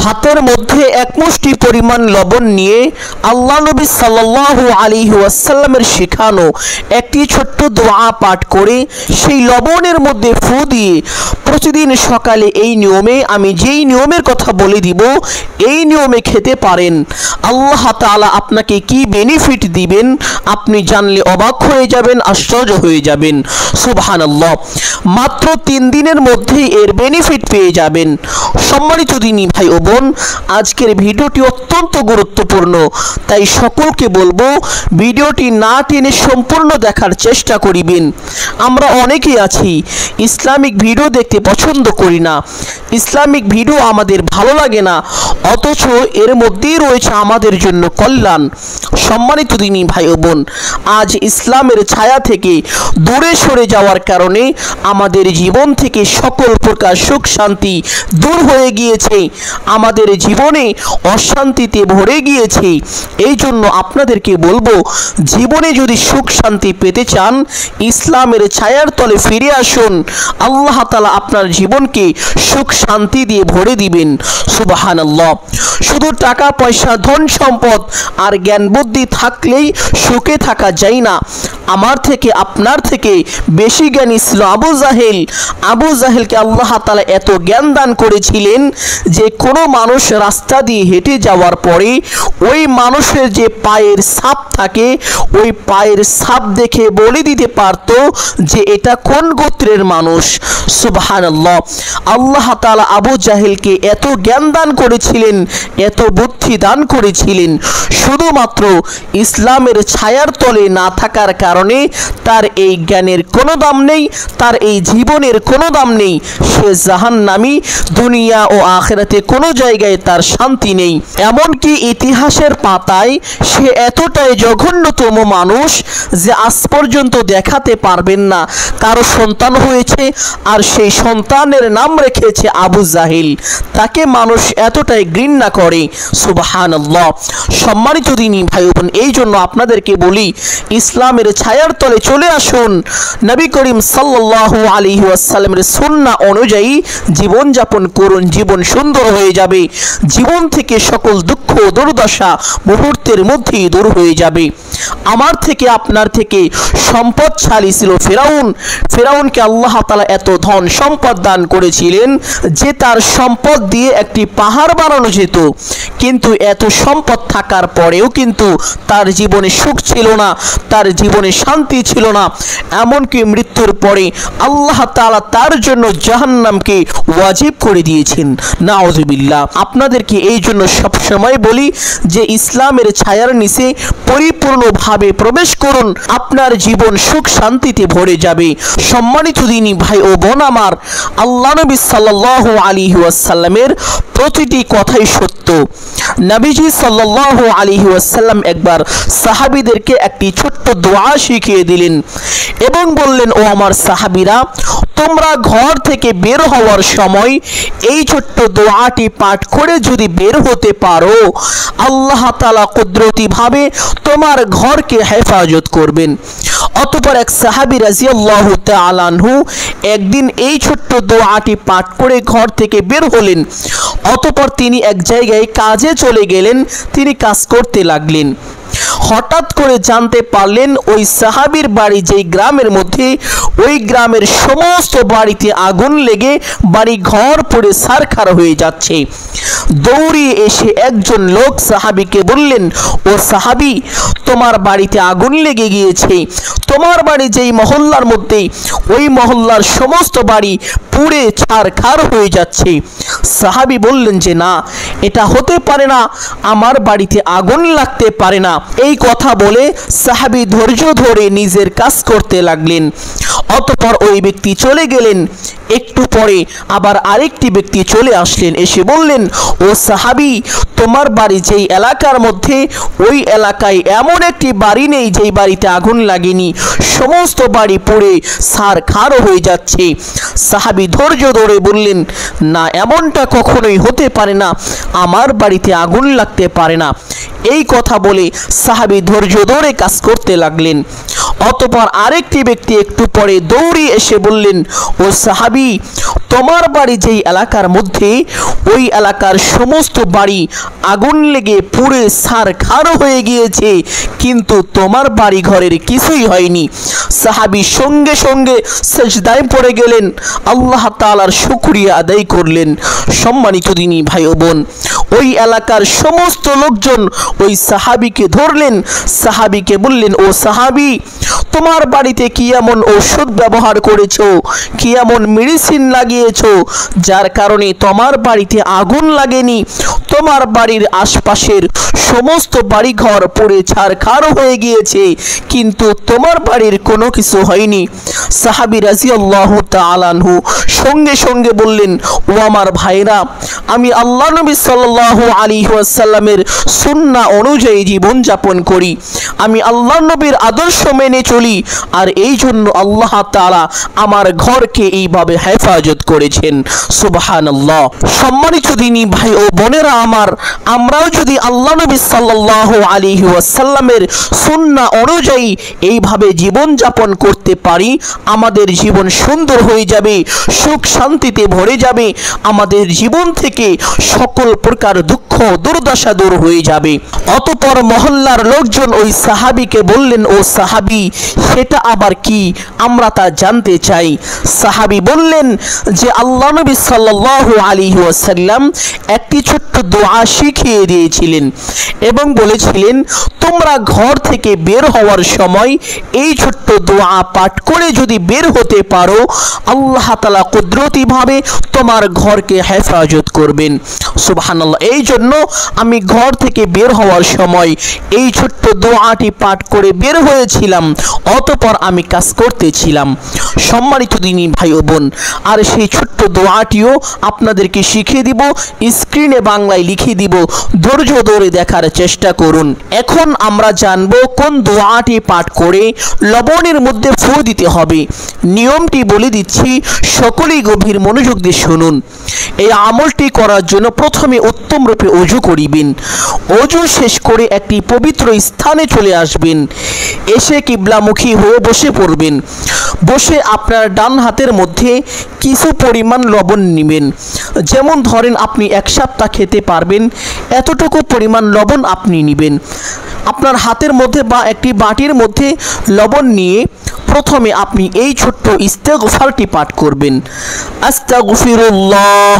হাতের মধ্যে এক মুষ্টি পরিমাণ লবণ নিয়ে আল্লাহ নবী সাল্লাল্লাহু আলাইহি ওয়াসাল্লামের শেখানো একটি ছোট্ট দোয়া পাঠ করে সেই লবণের মধ্যে ফু দিয়ে প্রতিদিন সকালে এই নিয়মে আমি যেই নিয়মের কথা বলে দিব এই নিয়মে খেতে পারেন। আল্লাহ তাআলা আপনাকে কি বেনিফিট দিবেন আপনি জানলে অবাক হয়ে যাবেন, আশ্চর্য হয়ে যাবেন। সুবহানাল্লাহ, মাত্র 3 দিনের মধ্যেই এর বেনিফিট পেয়ে যাবেন। সম্মানিত দিনী ভাই ও বোন, আজকের ভিডিওটি অত্যন্ত গুরুত্বপূর্ণ, তাই সকলকে বলবো ভিডিওটি না টেনে সম্পূর্ণ দেখার চেষ্টা করিবেন। আমরা অনেকেই আছি ইসলামিক ভিডিও দেখতে পছন্দ করি না, ইসলামিক ভিডিও আমাদের ভালো লাগে না, অথচ এর মধ্যেই রয়েছে আমাদের জন্য কল্যাণ। সম্মানিত দিনী ভাই ও বোন, আজ ইসলামের ছায়া থেকে দূরে সরে যাওয়ার কারণে আমাদের জীবন থেকে সকল প্রকার সুখ শান্তি দূর হয়ে গিয়েছে, আমাদের জীবনে অশান্তিতে ভরে গিয়েছে। এই জন্য আপনাদেরকে বলবো, জীবনে যদি সুখ শান্তি পেতে চান ইসলামের ছায়ার তলে ফিরে আসুন। আল্লাহ তাআলা আপনার জীবনকে সুখ শান্তি দিয়ে ভরে দিবেন। সুবহানাল্লাহ, শুধু টাকা পয়সা ধন সম্পদ আর জ্ঞান বুদ্ধি থাকলেই সুখে থাকা যায় না। আমার থেকে আপনার থেকে বেশি জ্ঞানী ছিল আবু জাহেল। আবু জাহেলকে আল্লাহ তাআলা এত জ্ঞান দান করেছিলেন যে কোনো মানুষ রাস্তা দিয়ে হেঁটে যাওয়ার পরে ওই মানুষের যে পায়ের ছাপ থাকে ওই পায়ের ছাপ দেখে বলে দিতে পারত যে এটা কোন গোত্রের মানুষ। সুবহানাল্লাহ, আল্লাহ তাআলা আবু জাহেলকে এত জ্ঞান দান করেছিলেন, এত বুদ্ধি দান করেছিলেন, শুধুমাত্র ইসলামের ছায়ার তলে না থাকার কারণে তার এই জ্ঞানের কোনো দাম নেই, তার এই জীবনের কোনো দাম নেই। সে জাহান্নামী, দুনিয়া ও আখিরাতে কোনো জায়গায় তার শান্তি নেই। এমনকি ইতিহাসের পাতায় সে এতটাই জঘন্যতম মানুষ যে আজ পর্যন্ত দেখাতে পারবেন না কারো সন্তান হয়েছে আর সেই সন্তানের নাম রেখেছে আবু জাহেল। তাকে মানুষ এতটাই ঘৃণা করে। সুবহানাল্লাহ, সম্মানিত দিনী ভাই বোন, এই জন্য আপনাদেরকে বলি ইসলামের ছায়ার তলে চলে আসুন। নবী করিম সাল্লাল্লাহু আলাইহি ওয়াসাল্লামের সুন্নাহ অনুযায়ী জীবন যাপন করুন, জীবন সুন্দর হয়ে যাবে। জীবন থেকে সকল দুঃখ দুর্দশা মুহূর্তের মধ্যেই দূর হয়ে যাবে। আমার থেকে আপনার থেকে সম্পদশালী ছিল ফেরাউন। ফেরাউনকে আল্লাহ তাআলা এত ধন সম্পদ দান করেছিলেন যে তার সম্পদ দিয়ে একটি পাহাড় বানানো যেত, কিন্তু এত সম্পদ থাকার পরেও কিন্তু তার জীবনে সুখ ছিল না, তার জীবনে শান্তি ছিল না। এমনকি মৃত্যুর পরে আল্লাহ তাআলা তার জন্য জাহান্নামকে ওয়াজিব করে দিয়েছেন। নাউযুবিল্লাহ। আপনাদেরকে এই জন্য সবসময় বলি যে ইসলামের ছায়ার নিচে পরিপূর্ণভাবে প্রবেশ করুন, আপনার জীবন সুখ শান্তিতে ভরে যাবে। সম্মানিত দিনী ভাই ও বোন আমার, আল্লাহ নবী সাল্লাল্লাহু আলাইহি ওয়াসাল্লামের প্রতিটি কথাই সত্য। নবীজি সাল্লাল্লাহু আলাইহি ওয়াসাল্লাম একবার সাহাবীদেরকে একটি ছোট্ট দোয়া শিখিয়ে দিলেন এবং বললেন, ও আমার সাহাবীরা, তোমরা ঘর থেকে বের হওয়ার সময় এই ছোট্ট দোয়াটি পাঠ করে যদি বের হতে পারো আল্লাহ তাআলা কুদরতিভাবে তোমার ঘরকে হেফাজত করবেন। অতঃপর এক সাহাবী রাদিয়াল্লাহু তাআলা আনহু একদিন এই ছোট্ট দোয়াটি পাঠ করে ঘর থেকে বের হলেন। অতঃপর তিনি এক জায়গায় কাজে চলে গেলেন, তিনি কাজ করতে লাগলেন। হঠাৎ করে জানতে পারলেন ওই সাহাবীর বাড়ি যেই গ্রামের মধ্যে, ওই গ্রামের সমস্ত বাড়িতে আগুন লেগে বাড়ি ঘর পুড়ে ছারখার হয়ে যাচ্ছে। দৌড়িয়ে এসে একজন লোক সাহাবীকে বললেন, ও সাহাবী, তোমার বাড়িতে আগুন লেগে গিয়েছে, তোমার বাড়ি যেই মহল্লার মধ্যে ওই মহল্লার সমস্ত বাড়ি পুড়ে ছারখার হয়ে যাচ্ছে। সাহাবী বললেন যে না, এটা হতে পারে না, আমার বাড়িতে আগুন লাগতে পারে না। এই কথা বলে সাহাবী ধৈর্য ধরে নিজের কাজ করতে লাগলেন। অতঃপর ওই ব্যক্তি চলে গেলেন। একটু পরে আবার আরেকটি ব্যক্তি চলে আসলেন, এসে বললেন, ও সাহাবী, তোমার বাড়ি যেই এলাকার মধ্যে, ওই এলাকায় এমন একটি বাড়ি নেই যেই বাড়িতে আগুন লাগেনি, সমস্ত বাড়ি পুড়ে ছারখার হয়ে যাচ্ছে। সাহাবী ধৈর্য ধরে বললেন, না, এমনটা কখনোই হতে পারে না, আমার বাড়িতে আগুন লাগতে পারে না। এই কথা বলে সাহাবী ধৈর্য ধরে কাজ করতে লাগলেন। অতঃপর আরেকটি ব্যক্তি একটু পরে দৌড়ে এসে বললেন, ও সাহাবী, তোমার বাড়ি যেই এলাকার মধ্যে, ওই এলাকার সমস্ত বাড়ি আগুন লেগে পুড়ে ছারখার হয়ে গিয়েছে, কিন্তু তোমার বাড়ি ঘরের কিছুই হয়নি। সাহাবী সঙ্গে সঙ্গে সিজদায় পড়ে গেলেন, আল্লাহ তাআলার শুকরিয়া আদায় করলেন। সম্মানিত দিনী ভাই ও বোন, ওই এলাকার সমস্ত লোকজন ওই সাহাবীকে ধরলেন। সাহাবীকে বললেন, ও সাহাবী, তোমার বাড়িতে কি এমন ঔষধ ব্যবহার করেছো, কি এমন মেডিসিন লাগিয়েছো যার কারণে তোমার বাড়িতে আগুন লাগেনি, তোমার বাড়ির আশপাশের সমস্ত বাড়িঘর পুড়ে ছারখার হয়ে গিয়েছে, কিন্তু তোমার বাড়ির কোনো কিছু হয়নি? সাহাবী রাদিয়াল্লাহু তাআলা আনহু সঙ্গে সঙ্গে বললেন, ও আমার ভাইরা, আমি আল্লাহ নবী সাল্লাল্লাহু আলাইহি ওয়াসাল্লামের সুন্নাহ অনুযায়ী জীবন যাপন করি, আমি আল্লাহ নবীর আদর্শ মেনে চলি, আর এই জন্য আল্লাহ তাআলা আমার ঘরকে এইভাবে হেফাজত করেছেন। সুবহানাল্লাহ। সম্মানিত দিনী ভাই ও বোনেরা আমার, আমরাও যদি আল্লাহ নবী সাল্লাল্লাহু আলাইহি ওয়াসাল্লামের সুন্নাহ অনুযায়ী এইভাবে জীবন যাপন করতে পারি, আমাদের জীবন সুন্দর হয়ে যাবে, সুখ শান্তিতে ভরে যাবে, আমাদের জীবন থেকে সকল প্রকার দুঃখ দুর্দশা দূর হয়ে যাবে। অতঃপর মহল্লার লোকজন ওই সাহাবীকে বললেন, ও সাহাবী, সেটা আবার কি, আমরা তা জানতে চাই। সাহাবী বললেন যে আল্লাহ নবী সাল্লাল্লাহু আলাইহি ওয়াসাল্লাম একটি ছোট্ট দোয়া শিখিয়ে দিয়েছিলেন এবং বলেছিলেন, তোমরা ঘর থেকে বের হওয়ার সময় এই ছোট্ট দোয়া পাঠ করে যদি বের হতে পারো, আল্লাহ তাআলা কুদরতিভাবে তোমার ঘরকে হেফাজত করবেন। সুবহানাল্লাহ। এই জন্য আমি ঘর থেকে বের হওয়ার সময় এই ছোট্ট দোয়াটি পাঠ করে বের হয়েছিলাম, অতঃপর আমি কাজ করতেছিলাম। সম্মানিত দিনী ভাই ও বোন, আর সেই ছোট্ট দোয়াটিও আপনাদেরকে শিখিয়ে দিব, স্ক্রিনে বাংলায় লিখে দিব, ধৈর্য ধরে দেখার চেষ্টা করুন। এখন আমরা জানবো কোন দোয়াটি পাঠ করে লবণের মধ্যে ফু দিতে হবে। নিয়মটি বলে দিচ্ছি, সকলেই গভীর মনোযোগ দিয়ে শুনুন। এই আমলটি করার জন্য প্রথমে উত্তম রূপে ওযু করিবেন। ওযু শেষ করে একটি পবিত্র স্থানে চলে আসবেন, এসে কিবলামুখী হয়ে বসে পড়বেন। বসে আপনার ডান হাতের মধ্যে কিছু পরিমাণ লবণ নেবেন। যেমন ধরেন আপনি এক সপ্তাহ খেতে পারবেন এতটুকু পরিমাণ লবণ আপনি নেবেন। আপনার হাতের মধ্যে বা একটি বাটির মধ্যে লবণ নিয়ে প্রথমে আপনি এই ছোট্ট ইস্তেগফারটি পাঠ করবেন, আস্তাগফিরুল্লাহ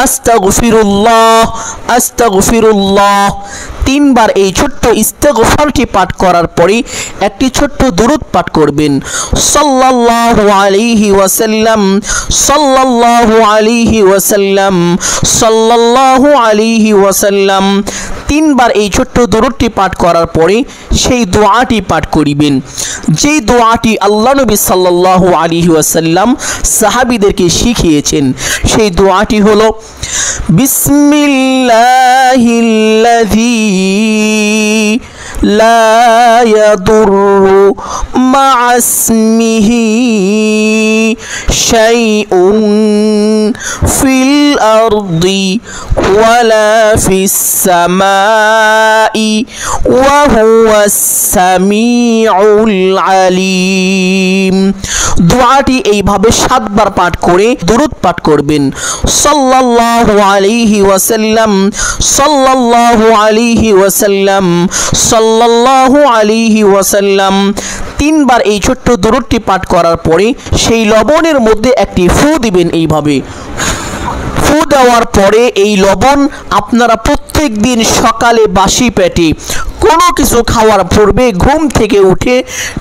আস্তাগফিরুল্লাহ আস্তাগফিরুল্লাহ। 3 বার এই ছোট্ট ইস্তেগফারটি পাঠ করার পরে একটি ছোট্ট দুরূদ পাঠ করবেন, সাল্লাল্লাহু আলাইহি ওয়াসাল্লাম সাল্লাল্লাহু আলাইহি ওয়াসাল্লাম সাল্লাল্লাহু আলাইহি ওয়াসাল্লাম। 3 বার এই ছোট্ট দুরূদটি পাঠ করার পরে সেই দোয়াটি পাঠ করিবেন, যেই দোয়াটি আল্লাহ নবী সাল্লাল্লাহু আলাইহি ওয়াসাল্লাম সাহাবীদেরকে শিখিয়েছেন। সেই দোয়াটি হলো, বিসমিল্লাহিল্লাযী লা ইয়াদুররু মা'a ইসমিহি শাইউন ফিল আরদি ওয়ালা ফিস সামাই ওয়া হুয়াস সামিউল আলিম। দোয়াটি এইভাবে 7 বার পাঠ করে দুরূদ পাঠ করবেন, সাল্লাল্লাহু আলাইহি ওয়াসাল্লাম সাল্লাল্লাহু আলাইহি ওয়াসাল্লাম সাল্লাল্লাহু আলাইহি ওয়াসাল্লাম। 3 বার এই ছোট্ট দুরূদটি পাঠ করার পরে সেই লবণের মধ্যে একটি ফু দিবেন। এইভাবে ফু দেওয়ার পরে এই লবণ আপনারা প্রত্যেক দিন সকালে বাসি পেটে কোনো কিছু খাওয়ার পূর্বে ঘুম থেকে উঠে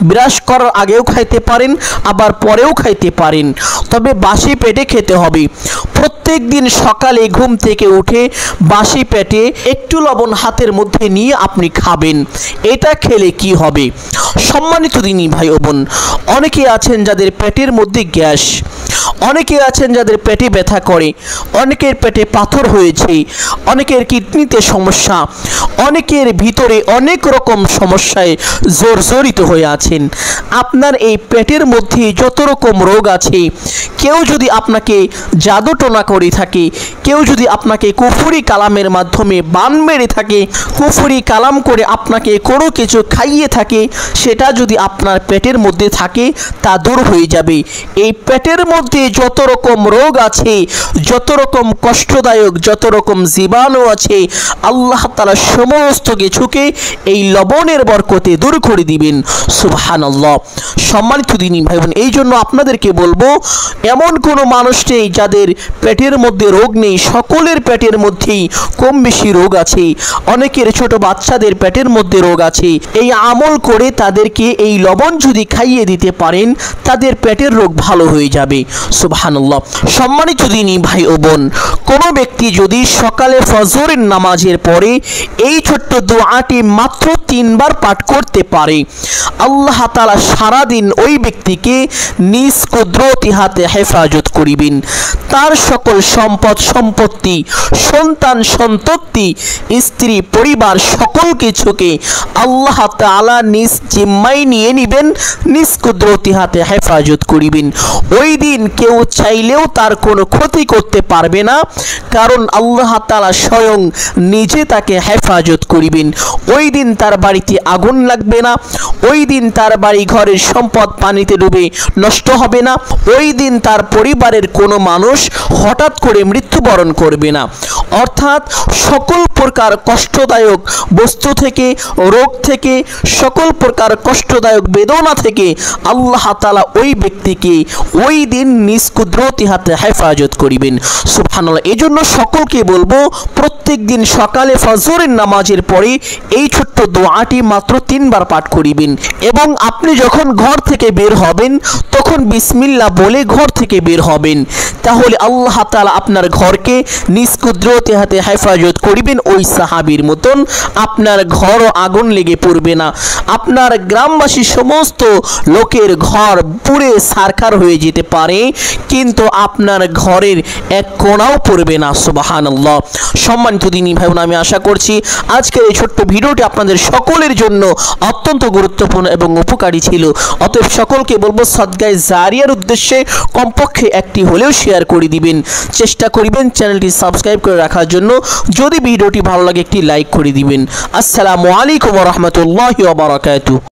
ব্রাশ করার আগেও খাইতে পারেন, আবার পরেও খাইতে পারেন, তবে বাসি পেটে খেতে হবে। প্রত্যেক দিন সকালে ঘুম থেকে উঠে বাসি পেটে একটু লবণ হাতের মধ্যে নিয়ে আপনি খাবেন। এটা খেলে কি হবে? সম্মানিত দিনী ভাই ও বোন, অনেকে আছেন যাদের পেটের মধ্যে গ্যাস, অনেকে আছেন যাদের পেটে ব্যথা করে, অনেকের পেটে পাথর হয়েছে, অনেকের কিডনিতে সমস্যা, অনেকের ভিতরে অনেক রকম সমস্যায় জর্জরিত হয়ে আছেন। আপনার এই পেটের মধ্যে যত রকম রোগ আছে, কেউ যদি আপনাকে জাদুটোনা করে থাকে, কেউ যদি আপনাকে কুফরি কালামের মাধ্যমে বান মেরে থাকে, কুফরি কালাম করে আপনাকে কোনো কিছু খাইয়ে থাকে, সেটা যদি আপনার পেটের মধ্যে থাকে তা দূর হয়ে যাবে। এই পেটের মধ্যে যত রকম রোগ আছে, যত রকম কষ্টদায়ক যত রকম জীবাণু আছে, আল্লাহ তাআলা সমস্ত কিছুকে এই লবণের বরকতে দূর করে দিবেন। সুবহানাল্লাহ। সম্মানিত দিনী ভাই বোন, এই জন্য আপনাদেরকে বলবো, এমন কোনো মানুষ নেই যাদের পেটের মধ্যে রোগ নেই। সকলের পেটের মধ্যেই কম বেশি রোগ আছে। অনেকের ছোট বাচ্চাদের পেটের মধ্যে রোগ আছে। এই আমল করে তাদেরকে এই লবণ যদি খাইয়ে দিতে পারেন, তাদের পেটের রোগ ভালো হয়ে যাবে। সুবহানাল্লাহ। সম্মানিত দিনী ভাই ও বোন, কোনো ব্যক্তি যদি সকালে ফজরের নামাজের পরে এই ছোট্ট দোয়াটি মাত্র 3 বার পাঠ করতে পারে, আল্লাহ তাআলা সারাদিন ওই ব্যক্তিকে নিজ কুদরতি হাতে হেফাজত করিবেন। তার সকল সম্পদ সম্পত্তি, সন্তান সন্ততি, স্ত্রী পরিবার সকল কিছুকে আল্লাহ তাআলা নিজ জিম্মায় নিয়ে নিবেন, নিজ কুদরতি হাতে হেফাজত করিবেন। ওই দিন কেউ চাইলেও তার কোনো ক্ষতি করতে পারবে না, কারণ আল্লাহ তাআলা স্বয়ং নিজে তাকে হেফাজত করিবেন। ওই দিন তার বাড়িতে আগুন লাগবে না, ওই দিন তার বাড়ি ঘরের সম্পদ পানিতে ডুবে নষ্ট হবে না, ওই দিন তার পরিবারের কোনো মানুষ হঠাৎ করে মৃত্যুবরণ করবে না। অর্থাৎ সকল প্রকার কষ্টদায়ক বস্তু থেকে, রোগ থেকে, সকল প্রকার কষ্টদায়ক বেদনা থেকে আল্লাহ তাআলা ওই ব্যক্তিকে ওই দিন নিজ কুদরতি হাতে হেফাজত করিবেন। সুবহানাল্লাহ। এই জন্য সকলকে বলবো, প্রত্যেক দিন সকালে ফজরের নামাজের পরে এই ছোট্ট দোয়াটি মাত্র 3 বার পাঠ করিবেন, এবং আপনি যখন ঘর থেকে বের হবেন তখন বিসমিল্লাহ বলে ঘর থেকে বের হবেন। তাহলে আল্লাহ তাআলা আপনার ঘরকে নিজ কুদরতি হাতে হেফাজত করিবেন। ওই সাহাবীর মতন আপনার ঘরও আগুন লেগে পড়বে না, আপনার গ্রামবাসী সমস্ত লোকের ঘর পুড়ে ছারখার হয়ে যেতে পারে, কিন্তু আপনার ঘরের এক কোণাও পড়বে না। সুবহানাল্লাহ। সম্মানিত দিনী ভাই বোন, আমি আশা করছি আজকের এই ছোট্ট ভিডিওটি আপনাদের সকলের জন্য অত্যন্ত গুরুত্বপূর্ণ এবং উপকারী ছিল। অতএব সকলকে বলবো, সদকায়ে জারিয়ার উদ্দেশ্যে কমপক্ষে একটি হলেও শেয়ার করে দিবেন। চেষ্টা করিবেন চ্যানেলটি সাবস্ক্রাইব করে রাখার জন্য। যদি ভিডিওটি ভালো লাগে একটি লাইক করে দিবেন। আসসালামু আলাইকুম ওয়া রাহমাতুল্লাহি ওয়া বারাকাতুহু।